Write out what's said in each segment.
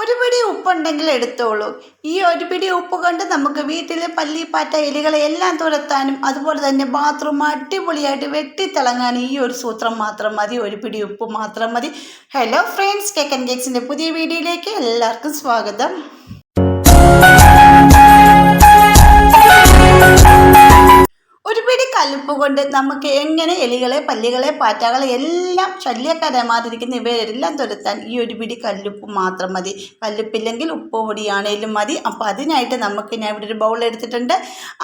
ഒരു പിടി ഉപ്പുണ്ടെങ്കിൽ എടുത്തോളൂ. ഈ ഒരു പിടി ഉപ്പ് കൊണ്ട് നമുക്ക് വീട്ടിലെ പല്ലിപ്പാറ്റ എലികളെ എല്ലാം തുരത്താനും അതുപോലെ തന്നെ ബാത്റൂം അടിപൊളിയായിട്ട് വെട്ടിത്തിളങ്ങാനും ഈ ഒരു സൂത്രം മാത്രം മതി. ഒരു പിടി ഉപ്പ് മാത്രം മതി. ഹലോ ഫ്രണ്ട്സ്, കേക്ക് ആൻഡ് കേക്സിൻ്റെ പുതിയ വീഡിയോയിലേക്ക് എല്ലാവർക്കും സ്വാഗതം. ഒരു പിടി കല്ലുപ്പ് കൊണ്ട് നമുക്ക് എങ്ങനെ എലികളെ, പല്ലികളെ, പാറ്റകളെ എല്ലാം ശല്യക്കാരമാതിരിക്കുന്ന ഇവയെല്ലാം തുരത്താൻ ഈ ഒരു പിടി കല്ലുപ്പ് മാത്രം മതി. കല്ലുപ്പില്ലെങ്കിൽ ഉപ്പ് പൊടിയാണേലും മതി. അപ്പോൾ അതിനായിട്ട് ഞാൻ ഇവിടെ ഒരു ബൗൾ എടുത്തിട്ടുണ്ട്.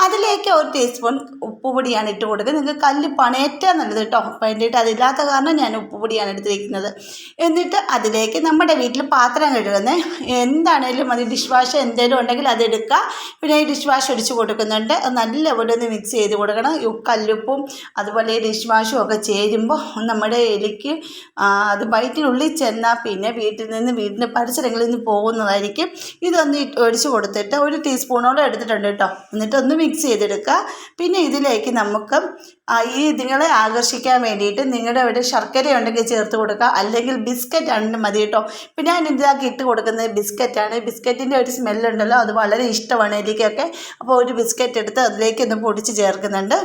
അതിലേക്ക് ഒരു ടീസ്പൂൺ ഉപ്പ് പൊടിയാണ് ഇട്ട് കൊടുക്കുക. നിങ്ങൾക്ക് കല്ലുപ്പാണ് ഏറ്റവും നല്ലത് കേട്ടോ. അപ്പോൾ വേണ്ടിയിട്ട് അതില്ലാത്ത കാരണം ഞാൻ ഉപ്പ് പൊടിയാണ് എടുത്തിരിക്കുന്നത്. എന്നിട്ട് അതിലേക്ക് നമ്മുടെ വീട്ടിൽ പാത്രം കഴുകുന്നത് എന്താണേലും മതി, ഡിഷ് വാഷ് എന്തെങ്കിലും ഉണ്ടെങ്കിൽ അതെടുക്കുക. പിന്നെ ഈ ഡിഷ് വാഷ് ഒഴിച്ച് കൊടുക്കുന്നുണ്ട്. നല്ലപോലെ ഒന്ന് മിക്സ് ചെയ്ത് കൊടുക്കണം. കല്ലുപ്പും അതുപോലെ ഡിഷ് വാഷും ഒക്കെ ചേരുമ്പോൾ നമ്മുടെ എലിക്ക് അത് വയറ്റിനുള്ളിൽ ചെന്നാൽ പിന്നെ വീടിൻ്റെ പരിസരങ്ങളിൽ നിന്ന് പോകുന്നതായിരിക്കും. ഇതൊന്ന് ഒഴിച്ച് കൊടുത്തിട്ട് ഒരു ടീസ്പൂണോളം എടുത്തിട്ടുണ്ട് കേട്ടോ. എന്നിട്ട് ഒന്ന് മിക്സ് ചെയ്തെടുക്കുക. പിന്നെ ഇതിലേക്ക് നമുക്ക് ഈ ഇതുങ്ങളെ ആകർഷിക്കാൻ വേണ്ടിയിട്ട് നിങ്ങളുടെ അവിടെ ശർക്കര ഉണ്ടെങ്കിൽ ചേർത്ത് കൊടുക്കുക, അല്ലെങ്കിൽ ബിസ്ക്കറ്റ് ആണെങ്കിൽ മതി കേട്ടോ. പിന്നെ ഞാൻ ഇതിലേക്ക് ഇട്ട് കൊടുക്കുന്നത് ബിസ്ക്കറ്റാണ്. ബിസ്ക്കറ്റിൻ്റെ ഒരു സ്മെല്ലുണ്ടല്ലോ, അത് വളരെ ഇഷ്ടമാണ് എലിക്കൊക്കെ. അപ്പോൾ ഒരു ബിസ്ക്കറ്റ് എടുത്ത് അതിലേക്ക് ഒന്ന് പൊടിച്ച് ചേർക്കുന്നുണ്ട്.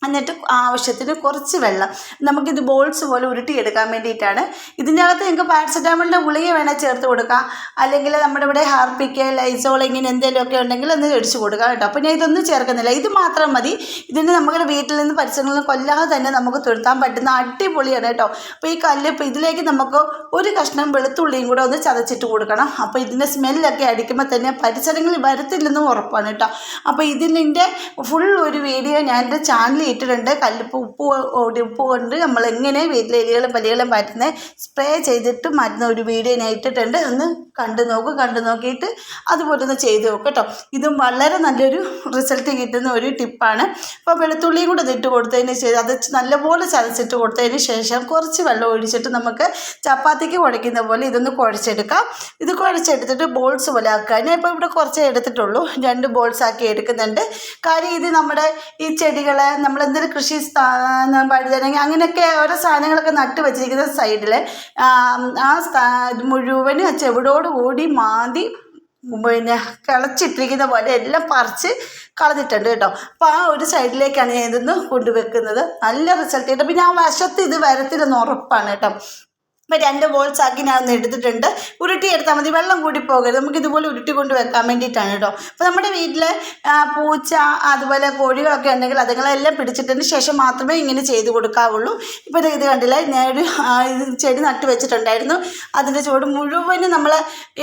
എന്നിട്ട് ആവശ്യത്തിന് കുറച്ച് വെള്ളം, നമുക്കിത് ബോൾസ് പോലെ ഉരുട്ടിയെടുക്കാൻ വേണ്ടിയിട്ടാണ്. ഇതിൻ്റെ അകത്ത് നിങ്ങൾക്ക് പാരസെറ്റാമോളിൻ്റെ ഗുളിക വേണേൽ ചേർത്ത് കൊടുക്കാം, അല്ലെങ്കിൽ നമ്മുടെ ഇവിടെ ഹാർപ്പിക്ക്, ലൈസോൾ ഇങ്ങനെ എന്തെങ്കിലുമൊക്കെ ഉണ്ടെങ്കിൽ ഒന്ന് ഒഴിച്ച് കൊടുക്കാം കേട്ടോ. അപ്പോൾ ഞാൻ ഇതൊന്നും ചേർക്കുന്നില്ല, ഇത് മാത്രം മതി. ഇതിന് നമ്മുടെ വീട്ടിൽ നിന്ന് പരിസരങ്ങളിൽ നിന്ന് കൊല്ലാതെ തന്നെ നമുക്ക് തുരുത്താൻ പറ്റുന്ന അടിപൊളിയാണ് കേട്ടോ. അപ്പോൾ ഈ കല്ലുപ്പ് ഇതിലേക്ക് നമുക്ക് ഒരു കഷ്ണം വെളുത്തുള്ളിയും കൂടെ ഒന്ന് ചതച്ചിട്ട് കൊടുക്കണം. അപ്പോൾ ഇതിൻ്റെ സ്മെല്ലൊക്കെ അടിക്കുമ്പോൾ തന്നെ പരിസരങ്ങളിൽ വരത്തില്ലെന്നും ഉറപ്പാണ് കേട്ടോ. അപ്പോൾ ഇതിൻ്റെ ഫുൾ ഒരു വീഡിയോ ഞാൻ എൻ്റെ ചാനലിൽ ഇട്ടിട്ടുണ്ട്. കല്ലുപ്പ് ഉപ്പ് കൊണ്ട് നമ്മൾ എങ്ങനെ വീട്ടിലെ എലികളും പല്ലികളും മാറ്റുന്നത് സ്പ്രേ ചെയ്തിട്ട് മാറ്റുന്ന ഒരു വീഡിയോ ഞാൻ ഇട്ടിട്ടുണ്ട്. ഒന്ന് കണ്ടു നോക്കിയിട്ട് അതുപോലെ ഒന്ന് ചെയ്ത് നോക്കും കേട്ടോ. ഇതും വളരെ നല്ലൊരു റിസൾട്ട് കിട്ടുന്ന ഒരു ടിപ്പാണ്. അപ്പോൾ വെളുത്തുള്ളിയും കൂടെ ഇട്ട് കൊടുത്തതിന് ശേഷം അത് നല്ലപോലെ ചതച്ചിട്ട് കൊടുത്തതിന് ശേഷം കുറച്ച് വെള്ളം ഒഴിച്ചിട്ട് നമുക്ക് ചപ്പാത്തിക്ക് കുഴയ്ക്കുന്ന പോലെ ഇതൊന്ന് കുഴച്ചെടുക്കാം. ഇത് കുഴച്ചെടുത്തിട്ട് ബോൾസ് പോലെ ആക്കുക. ഞാൻ ഇപ്പോൾ ഇവിടെ കുറച്ചേ എടുത്തിട്ടുള്ളൂ, 2 ബോൾസ് ആക്കി എടുക്കുന്നുണ്ട്. കാര്യം ഇത് നമ്മുടെ ഈ ചെടികൾ, നമ്മൾ എന്തെങ്കിലും കൃഷി വഴുതനങ്ങ അങ്ങനെയൊക്കെ ഓരോ സാധനങ്ങളൊക്കെ നട്ട് വെച്ചിരിക്കുന്ന സൈഡിൽ മുഴുവനും ചെവിടോടുകൂടി മാന്തി പിന്നെ കിളച്ചിട്ടിരിക്കുന്ന പോലെ എല്ലാം പറിച്ച് കളഞ്ഞിട്ടുണ്ട് കേട്ടോ. അപ്പോൾ ആ ഒരു സൈഡിലേക്കാണ് ഞാൻ ഇതൊന്ന് കൊണ്ടുവെക്കുന്നത്. നല്ല റിസൾട്ട് കിട്ടും. പിന്നെ ആ വശത്ത് ഇത് വരത്തില്ലെന്ന് ഉറപ്പാണ് കേട്ടോ. ഇപ്പോൾ 2 ബോൾസ് ആക്കി ഞാൻ ഒന്ന് എടുത്തിട്ടുണ്ട്. ഉരുട്ടിയെടുത്താൽ മതി, വെള്ളം കൂടി പോകരുത്. നമുക്ക് ഇതുപോലെ ഉരുട്ടി കൊണ്ട് വെക്കാൻ വേണ്ടിയിട്ടാണ് കേട്ടോ. അപ്പോൾ നമ്മുടെ വീട്ടിൽ പൂച്ച അതുപോലെ കോഴികളൊക്കെ ഉണ്ടെങ്കിൽ അതുങ്ങളെല്ലാം പിടിച്ചിട്ടതിന് ശേഷം മാത്രമേ ഇങ്ങനെ ചെയ്ത് കൊടുക്കാവുള്ളൂ. ഇപ്പോൾ ഇത് കണ്ടില്ല, ഞാനൊരു ചെടി നട്ട് വെച്ചിട്ടുണ്ടായിരുന്നു. അതിൻ്റെ ചുവട് മുഴുവനും നമ്മൾ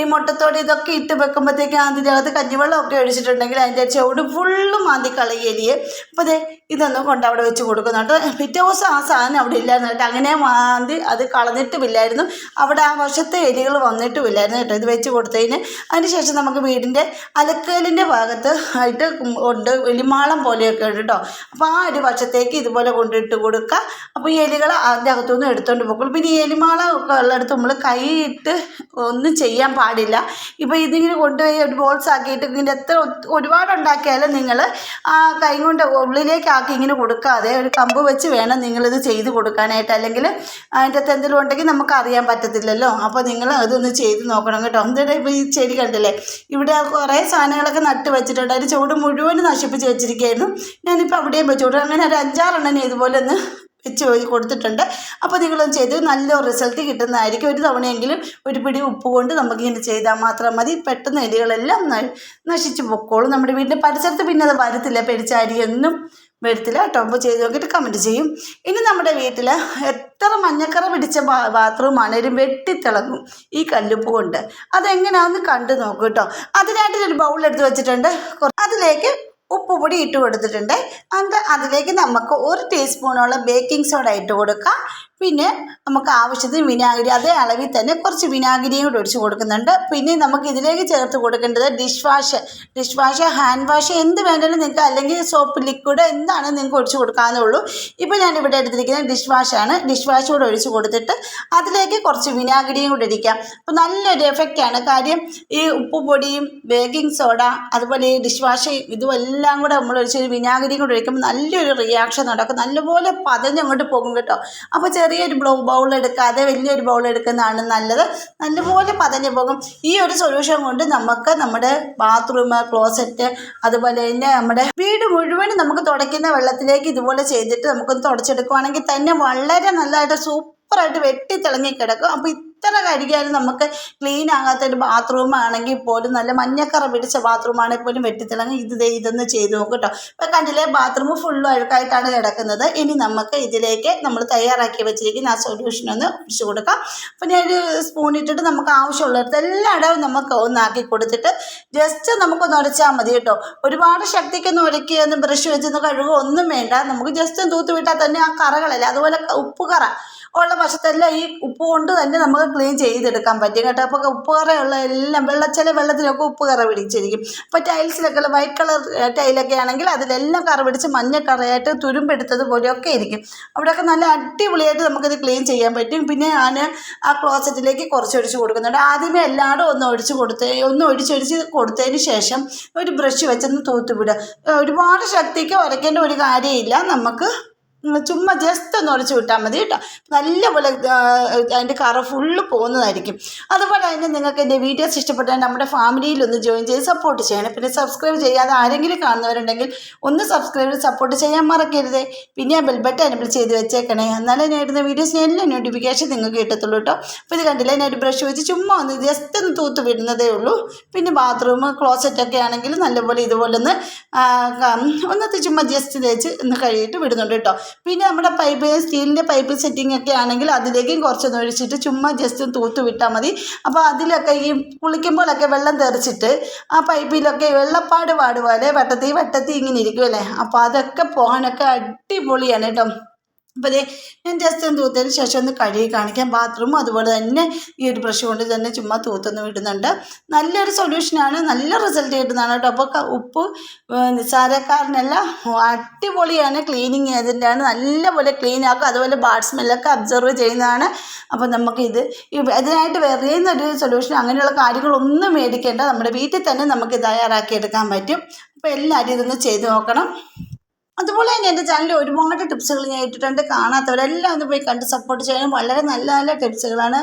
ഈ മുട്ടത്തോട് ഇതൊക്കെ ഇട്ട് വെക്കുമ്പോഴത്തേക്കും അതിൻ്റെ അകത്ത് കഞ്ഞിവെള്ളമൊക്കെ ഒഴിച്ചിട്ടുണ്ടെങ്കിൽ അതിൻ്റെ ചുവട് ഫുള്ളും മാന്തി കളയലിയെ. അപ്പോൾ ഇതൊന്നും കൊണ്ട് അവിടെ വെച്ച് കൊടുക്കുന്നുണ്ട്. പിറ്റേ ദിവസം ആ സാധനം അവിടെ ഇല്ലായിരുന്നു കേട്ടോ. അങ്ങനെ മാന്തി അത് കളഞ്ഞിട്ടുമില്ല, അവിടെ ആ വശത്തെ എലികൾ വന്നിട്ടുമില്ലായിരുന്നു കേട്ടോ. ഇത് വെച്ച് കൊടുത്തതിന് അതിനുശേഷം നമുക്ക് വീടിൻ്റെ അലക്കലിൻ്റെ ഭാഗത്ത് ആയിട്ട് ഉണ്ട് എലിമാളം പോലെയൊക്കെ ഉണ്ട് കേട്ടോ. അപ്പോൾ ആ ഒരു വശത്തേക്ക് ഇതുപോലെ കൊണ്ടിട്ട് കൊടുക്കുക. അപ്പോൾ ഈ എലികൾ അതിൻ്റെ അകത്തുനിന്ന് എടുത്തുകൊണ്ട് പോകും. പിന്നെ ഈ എലിമാളം ഒക്കെ ഉള്ളിടത്ത് നമ്മൾ കൈയിട്ട് ഒന്നും ചെയ്യാൻ പാടില്ല. ഇപ്പോൾ ഇതിങ്ങനെ കൊണ്ടുപോയി ഒരു ബോൾസ് ആക്കിയിട്ട് ഇതിൻ്റെ എത്ര ഒരുപാടുണ്ടാക്കിയാലും നിങ്ങൾ ആ കൈ കൊണ്ട് ഉള്ളിലേക്കാക്കി ഇങ്ങനെ കൊടുക്കാതെ ഒരു കമ്പ് വെച്ച് വേണം നിങ്ങളിത് ചെയ്ത് കൊടുക്കാനായിട്ട്. അല്ലെങ്കിൽ അതിൻ്റെ അകത്ത് എന്തെങ്കിലും ഉണ്ടെങ്കിൽ നമുക്ക് അറിയാൻ പറ്റത്തില്ലല്ലോ. അപ്പോൾ നിങ്ങൾ അതൊന്ന് ചെയ്ത് നോക്കണം കേട്ടോ. എന്നിട്ട് ഇപ്പോൾ ഈ ചെടി കണ്ടില്ലേ, ഇവിടെ കുറേ സാധനങ്ങളൊക്കെ നട്ട് വെച്ചിട്ടുണ്ട്. അതിന് ചുവട് മുഴുവനും നശിപ്പിച്ച് വെച്ചിരിക്കുകയായിരുന്നു. ഞാനിപ്പോൾ അവിടെയും വെച്ചോടും. അങ്ങനെ ഒരു 5-6 ഇതുപോലെ ഒന്ന് വെച്ച് കൊടുത്തിട്ടുണ്ട്. അപ്പോൾ നിങ്ങളൊന്ന് ചെയ്ത് നല്ല റിസൾട്ട് കിട്ടുന്നതായിരിക്കും. ഒരു തവണയെങ്കിലും ഒരു പിടി ഉപ്പ് കൊണ്ട് നമുക്കിങ്ങനെ ചെയ്താൽ മാത്രം മതി. പെട്ടെന്ന് എലികളെല്ലാം നശിച്ച് പൊക്കോളും. നമ്മുടെ വീടിൻ്റെ പരിസരത്ത് പിന്നെ അത് വരത്തില്ല, പെരിച്ചാരിയൊന്നും വരത്തില്ല കേട്ടോ. അപ്പോൾ ചെയ്ത് നോക്കിയിട്ട് കമൻറ്റ് ചെയ്യും. ഇനി നമ്മുടെ വീട്ടിൽ എത്ര മഞ്ഞക്കറ പിടിച്ച ബാത്റൂം ആണേലും വെട്ടിത്തിളങ്ങും ഈ കല്ലുപ്പ് കൊണ്ട്. അതെങ്ങനെയാണെന്ന് കണ്ടു നോക്കൂ കേട്ടോ. അതിനായിട്ട് ഒരു ബൗൾ എടുത്ത് വെച്ചിട്ടുണ്ട്. അതിലേക്ക് ഉപ്പ് പൊടി ഇട്ട് കൊടുത്തിട്ടുണ്ട്. അതിലേക്ക് നമുക്ക് 1 ടീസ്പൂണോളം ബേക്കിംഗ് സോഡ ഇട്ട് കൊടുക്കാം. പിന്നെ നമുക്ക് ആവശ്യത്തിന് വിനാഗിരി, അതേ അളവിൽ തന്നെ കുറച്ച് വിനാഗിരിയും കൂടെ ഒഴിച്ച് കൊടുക്കുന്നുണ്ട്. പിന്നെ നമുക്ക് ഇതിലേക്ക് ചേർത്ത് കൊടുക്കേണ്ടത് ഡിഷ് വാഷ്, ഹാൻഡ് വാഷ് എന്ത് വേണമെങ്കിലും നിങ്ങൾക്ക്, അല്ലെങ്കിൽ സോപ്പ് ലിക്വിഡ് എന്താണ് നിങ്ങൾക്ക് ഒഴിച്ച് കൊടുക്കാവുന്നേ ഉള്ളൂ. ഇപ്പോൾ ഞാനിവിടെ എടുത്തിരിക്കുന്നത് ഡിഷ് വാഷാണ്. ഡിഷ് വാഷ് കൂടെ ഒഴിച്ച് കൊടുത്തിട്ട് അതിലേക്ക് കുറച്ച് വിനാഗിരിയും കൂടെ ഇരിക്കാം. അപ്പോൾ നല്ലൊരു എഫക്റ്റാണ്. കാര്യം ഈ ഉപ്പ് പൊടിയും ബേക്കിംഗ് സോഡ അതുപോലെ ഈ ഡിഷ് വാഷ് ഇതുമെല്ലാം കൂടെ നമ്മൾ ഒഴിച്ച് വിനാഗിരിയും കൂടെ ഒഴിക്കുമ്പോൾ നല്ലൊരു റിയാക്ഷൻ നടക്കും. നല്ലപോലെ പതഞ്ഞങ്ങോട്ട് പോകും കേട്ടോ. അപ്പോൾ ചെറിയ ചെറിയൊരു ബൗൾ എടുക്കാതെ വലിയൊരു ബൗൾ എടുക്കുന്നതാണ് നല്ലത്. നല്ലപോലെ പതഞ്ഞു പോകും. ഈ ഒരു സൊല്യൂഷൻ കൊണ്ട് നമുക്ക് നമ്മുടെ ബാത്റൂം, ക്ലോസറ്റ്, അതുപോലെ തന്നെ നമ്മുടെ വീട് മുഴുവനും നമുക്ക് തുടയ്ക്കുന്ന വെള്ളത്തിലേക്ക് ഇതുപോലെ ചെയ്തിട്ട് നമുക്കൊന്ന് തുടച്ചെടുക്കുവാണെങ്കിൽ തന്നെ വളരെ നല്ലതായിട്ട് സൂപ്പറായിട്ട് വെട്ടി തിളങ്ങി കിടക്കും. അപ്പോൾ എത്ര കഴുകിയാലും നമുക്ക് ക്ലീൻ ആകാത്തൊരു ബാത്റൂം ആണെങ്കിൽ പോലും, നല്ല മഞ്ഞക്കറ പിടിച്ച ബാത്റൂം ആണെങ്കിൽ പോലും വെട്ടിത്തിളങ്ങി ഇതൊന്ന് ചെയ്ത് നോക്കും കേട്ടോ. ഇപ്പം കണ്ടില്ലേ, ബാത്റൂം ഫുള്ളും അഴുക്കായിട്ടാണ് കിടക്കുന്നത്. ഇനി നമുക്ക് ഇതിലേക്ക് നമ്മൾ തയ്യാറാക്കി വെച്ചിരിക്കുന്ന ആ സൊല്യൂഷൻ ഒന്ന് ഒഴിച്ചു കൊടുക്കാം. അപ്പം ഞാനൊരു സ്പൂൺ ഇട്ടിട്ട് നമുക്ക് ആവശ്യമുള്ളിടത്ത് എല്ലായിടവും നമുക്ക് ഒന്നാക്കി കൊടുത്തിട്ട് ജസ്റ്റ് നമുക്കൊന്ന് ഉരച്ചാൽ മതി കേട്ടോ. ഒരുപാട് ശക്തിക്കൊന്നും ഉരക്കിയൊന്നും ബ്രഷ് വെച്ചൊന്ന് കഴുകുക ഒന്നും വേണ്ട. നമുക്ക് ജസ്റ്റ് തൂത്ത് വിട്ടാൽ തന്നെ ആ കറകളല്ലേ, അതുപോലെ ഉപ്പുകറ ഉള്ള വശത്തെല്ലാം ഈ ഉപ്പ് കൊണ്ട് തന്നെ നമുക്ക് ക്ലീൻ ചെയ്തെടുക്കാൻ പറ്റും കേട്ടോ. അപ്പോൾ ഉപ്പുകറയുള്ള എല്ലാം ചില വെള്ളത്തിലൊക്കെ ഉപ്പുകറ പിടിച്ചിരിക്കും. അപ്പോൾ ടൈൽസിലൊക്കെ വൈറ്റ് കളർ ടൈലൊക്കെ ആണെങ്കിൽ അതിലെല്ലാം കറ പിടിച്ച് മഞ്ഞക്കറയായിട്ട് തുരുമ്പെടുത്തതുപോലെയൊക്കെ ഇരിക്കും. അവിടെയൊക്കെ നല്ല അടിപൊളിയായിട്ട് നമുക്കിത് ക്ലീൻ ചെയ്യാൻ പറ്റും. പിന്നെ ഞാൻ ആ ക്ലോസറ്റിലേക്ക് കുറച്ച് ഒഴിച്ച് കൊടുക്കുന്നുണ്ട്. ആദ്യമേ എല്ലായിടും ഒന്ന് ഒഴിച്ചൊഴിച്ച് കൊടുത്തതിന് ശേഷം ഒരു ബ്രഷ് വെച്ചൊന്ന് തൂത്തുവിടുക. ഒരുപാട് ശക്തിക്ക് ഉരയ്ക്കേണ്ട ഒരു കാര്യമില്ല. നമുക്ക് ചുമ്മാ ജസ്റ്റ് ഒന്ന് ഉരച്ച് വിട്ടാൽ മതി കേട്ടോ. നല്ലപോലെ അതിൻ്റെ കറ ഫുള്ള് പോകുന്നതായിരിക്കും. അതുപോലെ തന്നെ നിങ്ങൾക്ക് എൻ്റെ വീഡിയോസ് ഇഷ്ടപ്പെട്ടാൽ നമ്മുടെ ഫാമിലിയിലൊന്ന് ജോയിൻ ചെയ്ത് സപ്പോർട്ട് ചെയ്യണം. പിന്നെ സബ്സ്ക്രൈബ് ചെയ്യാതെ ആരെങ്കിലും കാണുന്നവരുണ്ടെങ്കിൽ ഒന്ന് സബ്സ്ക്രൈബ് ചെയ്ത് സപ്പോർട്ട് ചെയ്യാൻ മറക്കരുത്. പിന്നെ ബെൽ ബട്ടൺ എനേബിൾ ചെയ്ത് വെച്ചേക്കണേ. എന്നാലേ ഞാൻ ഇടുന്ന വീഡിയോസിന് എല്ലാ നോട്ടിഫിക്കേഷൻ നിങ്ങൾക്ക് കിട്ടത്തുള്ളൂ കേട്ടോ. അപ്പോൾ ഇത് കണ്ടില്ലേ, ഞാൻ ഒരു ബ്രഷ് വെച്ച് ചുമ്മാ ഒന്ന് ജസ്റ്റ് ഒന്ന് തൂത്ത് വിടുന്നതേ ഉള്ളൂ. പിന്നെ ബാത്റൂം, ക്ലോസറ്റൊക്കെ ആണെങ്കിൽ നല്ലപോലെ ഇതുപോലെ ഒന്ന് ചുമ്മാ ജസ്റ്റ് തേച്ച് ഒന്ന് കഴുകിയിട്ട് വിടുന്നുണ്ട് കേട്ടോ. പിന്നെ നമ്മുടെ സ്റ്റീലിൻ്റെ പൈപ്പ് സെറ്റിംഗ് ഒക്കെ ആണെങ്കിൽ അതിലേക്കും കുറച്ചൊന്ന് ഒഴിച്ചിട്ട് ചുമ്മാ ജസ്റ്റ് തൂത്ത് വിട്ടാൽ മതി. അപ്പോൾ അതിലൊക്കെ ഈ കുളിക്കുമ്പോഴൊക്കെ വെള്ളം തെറിച്ചിട്ട് ആ പൈപ്പിലൊക്കെ വെള്ളപ്പാട് പോലെ വട്ടത്തി ഇങ്ങനെ ഇരിക്കുമല്ലേ. അപ്പോൾ അതൊക്കെ പോകാനൊക്കെ അടിപൊളിയാണ് കേട്ടോ. അപ്പോൾ അതേ ഞാൻ ജസ്റ്റ് ഒന്ന് തൂത്തതിന് ശേഷം ഒന്ന് കഴുകി കാണിക്കാം. ബാത്റൂം അതുപോലെ തന്നെ ഈ ഒരു ബ്രഷ് കൊണ്ട് തന്നെ ചുമ്മാ തൂത്തൊന്ന് വിടുന്നുണ്ട്. നല്ലൊരു സൊല്യൂഷനാണ്, നല്ല റിസൾട്ട് കിട്ടുന്നതാണ് കേട്ടോ. അപ്പോൾ ഉപ്പ് നിസ്സാരക്കാരനല്ല, അടിപൊളിയാണ്. ക്ലീനിങ് ഏജൻറ്റാണ്, നല്ലപോലെ ക്ലീൻ ആക്കും. അതുപോലെ ബാഡ് സ്മെല്ലൊക്കെ അബ്സർവ് ചെയ്യുന്നതാണ്. അപ്പോൾ നമുക്കിത് ഇതിനായിട്ട് വേറെയൊരു സൊല്യൂഷൻ അങ്ങനെയുള്ള കാര്യങ്ങളൊന്നും മേടിക്കേണ്ട, നമ്മുടെ വീട്ടിൽ തന്നെ നമുക്ക് തയ്യാറാക്കിയെടുക്കാൻ പറ്റും. അപ്പോൾ എല്ലാവരും ഇതൊന്ന് ചെയ്ത് നോക്കണം. അതുപോലെ തന്നെ എൻ്റെ ചാനലിൽ ഒരുപാട് ടിപ്സുകൾ ഞാൻ ഇട്ടിട്ടുണ്ട്. കാണാത്തവരെല്ലാം ഒന്ന് പോയി കണ്ട് സപ്പോർട്ട് ചെയ്യണം. വളരെ നല്ല നല്ല ടിപ്സുകളാണ്.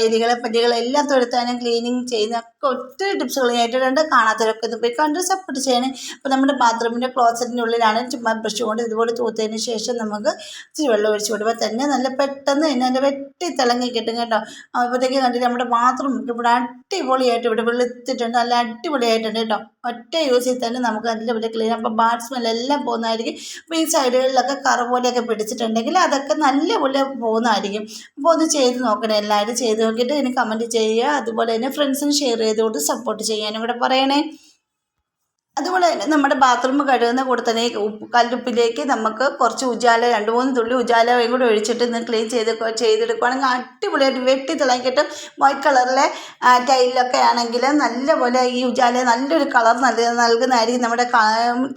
എലികളെ പല്ലികളെ എല്ലാം തുരത്താനും ക്ലീനിങ് ചെയ്യുന്നൊക്കെ ഒത്തിരി ടിപ്സുകൾ ഞാൻ ഇട്ടിട്ടുണ്ട്. കാണാത്തവരൊക്കെ ഇത് പോയി കണ്ട് സപ്പോർട്ട് ചെയ്യണം. അപ്പോൾ നമ്മുടെ ബാത്റൂമിൻ്റെ ക്ലോസറ്റിൻ്റെ ഉള്ളിലാണ് ചുമ്മാ ബ്രഷ് കൊണ്ട് ഇതുപോലെ തൂത്തതിന് ശേഷം നമുക്ക് ഇച്ചിരി വെള്ളം ഒഴിച്ച് വിടുമ്പോൾ തന്നെ നല്ല പെട്ടെന്ന് തന്നെ നല്ല വെട്ടി തിളങ്ങി കിട്ടും കേട്ടോ. അപ്പോഴത്തേക്ക് കണ്ടിട്ട് നമ്മുടെ ബാത്റൂം ഇവിടെ അടിപൊളിയായിട്ട് ഇവിടെ വെളുത്തിട്ടുണ്ട്, നല്ല അടിപൊളിയായിട്ടുണ്ട് കേട്ടോ. ഒറ്റ യൂസിൽ തന്നെ നമുക്ക് നല്ലപോലെ ക്ലീൻ. അപ്പോൾ ബാഡ് സ്മെല്ലെല്ലാം പോകുന്നതായിരിക്കും. അപ്പോൾ ഈ സൈഡുകളിലൊക്കെ കറ പോലെയൊക്കെ പിടിച്ചിട്ടുണ്ടെങ്കിൽ അതൊക്കെ നല്ലപോലെ പോകുന്നതായിരിക്കും. അപ്പോൾ ഒന്ന് ചെയ്ത് നോക്കണേ. എല്ലാവരും ചെയ്ത് നോക്കിയിട്ട് എനിക്ക് കമൻറ്റ് ചെയ്യുക. അതുപോലെ തന്നെ ഫ്രണ്ട്സിന് ഷെയർ ചെയ്തുകൊണ്ട് സപ്പോർട്ട് ചെയ്യാനും കൂടെ പറയണേ. അതുപോലെ തന്നെ നമ്മുടെ ബാത്റൂം കഴുകുന്ന കൂടെ തന്നെ കല്ലുപ്പിലേക്ക് നമുക്ക് കുറച്ച് ഉജാല 2-3 തുള്ളി ഉജാലയും കൂടെ ഒഴിച്ചിട്ട് ഇന്ന് ക്ലീൻ ചെയ്തെടുക്കുകയാണെങ്കിൽ അടിപൊളിയായിട്ട് വെട്ടി തിളങ്ങിയിട്ട് വൈറ്റ് കളറിലെ ടൈലിലൊക്കെ ആണെങ്കിൽ നല്ലപോലെ ഈ ഉജാല നല്ലൊരു കളർ നൽകുന്നതായിരിക്കും നമ്മുടെ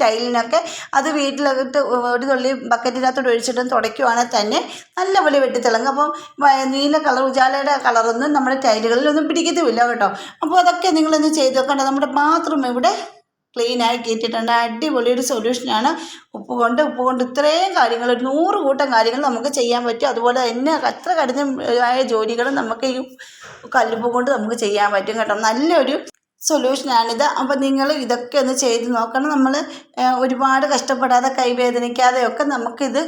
ടൈലിനൊക്കെ. അത് വീട്ടിലിട്ട് ഒരു തുള്ളി ബക്കറ്റിനകത്തോട്ട് ഒഴിച്ചിട്ടും തുടയ്ക്കുവാണെങ്കിൽ തന്നെ നല്ലപോലെ വെട്ടി തിളങ്ങും. അപ്പം നീല കളർ ഉജാലയുടെ കളറൊന്നും നമ്മുടെ ടൈലുകളിലൊന്നും പിടിക്കത്തുമില്ല കേട്ടോ. അപ്പോൾ അതൊക്കെ നിങ്ങളൊന്ന് ചെയ്ത് നോക്കണ്ട. നമ്മുടെ ബാത്റൂം ഇവിടെ ക്ലീൻ ആക്കി ഇട്ടിട്ടുണ്ട്. അടിപൊളി ഒരു സൊല്യൂഷനാണ്. ഉപ്പ് കൊണ്ട് ഇത്രയും കാര്യങ്ങൾ, 100 കൂട്ടം കാര്യങ്ങൾ നമുക്ക് ചെയ്യാൻ പറ്റും. അതുപോലെ തന്നെ എത്ര കഠിനമായ ജോലികളും നമുക്ക് ഈ കല്ലുപ്പ് കൊണ്ട് നമുക്ക് ചെയ്യാൻ പറ്റും കേട്ടോ. നല്ലൊരു സൊല്യൂഷനാണിത്. അപ്പോൾ നിങ്ങൾ ഇതൊക്കെ ഒന്ന് ചെയ്ത് നോക്കണം. നമ്മൾ ഒരുപാട് കഷ്ടപ്പെടാതെ കൈവേദനിക്കാതെയൊക്കെ നമുക്കിത്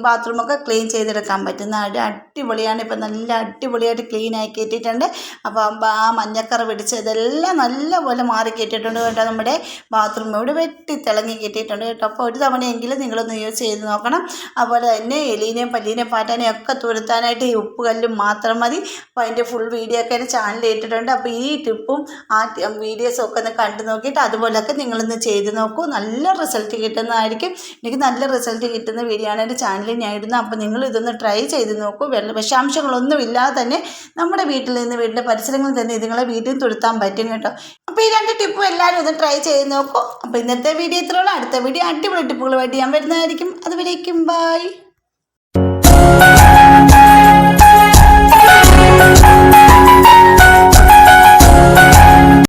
ബാത്റൂമൊക്കെ ക്ലീൻ ചെയ്തെടുക്കാൻ പറ്റുന്ന അടിപൊളിയാണ്. ഇപ്പം നല്ല അടിപൊളിയായിട്ട് ക്ലീൻ ആക്കി ഇട്ടിട്ടുണ്ട്. അപ്പോൾ ആ മഞ്ഞക്കറ പിടിച്ചതെല്ലാം നല്ലപോലെ മാറി കിട്ടിയിട്ടുണ്ട് കേട്ടോ. നമ്മുടെ ബാത്റൂം ഇവിടെ വെട്ടി തിളങ്ങി കിട്ടിയിട്ടുണ്ട് കേട്ടോ. അപ്പോൾ ഒരു തവണയെങ്കിലും നിങ്ങളൊന്ന് യൂസ് ചെയ്ത് നോക്കണം. അതുപോലെ തന്നെ എലീനെയും പല്ലീനെയും പാറ്റാനെയും ഒക്കെ തുരത്താനായിട്ട് ഈ ഉപ്പ് കല്ലും മാത്രം മതി. അപ്പോൾ അതിൻ്റെ ഫുൾ വീഡിയോ ഒക്കെ എൻ്റെ ചാനലിൽ ഇട്ടിട്ടുണ്ട്. അപ്പോൾ ഈ ടിപ്പും ആ വീഡിയോസൊക്കെ ഒന്ന് കണ്ടു നോക്കിയിട്ട് അതുപോലെയൊക്കെ നിങ്ങളൊന്ന് ചെയ്ത് നോക്കൂ. നല്ല റിസൾട്ട് കിട്ടുന്നതായിരിക്കും. എനിക്ക് നല്ല റിസൾട്ട് കിട്ടുന്ന വീഡിയോ ആണ് എൻ്റെ ചാനലിൽ ഞാൻ ഇടുന്നത്. അപ്പോൾ നിങ്ങൾ ഇതൊന്ന് ട്രൈ ചെയ്ത് നോക്കൂ. വിഷാംശങ്ങളൊന്നും ഇല്ലാതെ തന്നെ നമ്മുടെ വീട്ടിൻ്റെ പരിസരങ്ങളിൽ തന്നെ ഇതുങ്ങളെ വീട്ടിൽ തുരുത്താൻ പറ്റും കേട്ടോ. അപ്പോൾ ഈ 2 ടിപ്പും എല്ലാവരും ഒന്ന് ട്രൈ ചെയ്ത് നോക്കൂ. അപ്പോൾ ഇന്നത്തെ വീഡിയോ ഇത്രയുള്ള, അടുത്ത വീഡിയോ അടിപൊളി ടിപ്പുകളുമായിട്ട് ഞാൻ വരുന്നതായിരിക്കും. അതുവരേക്കും ബൈ.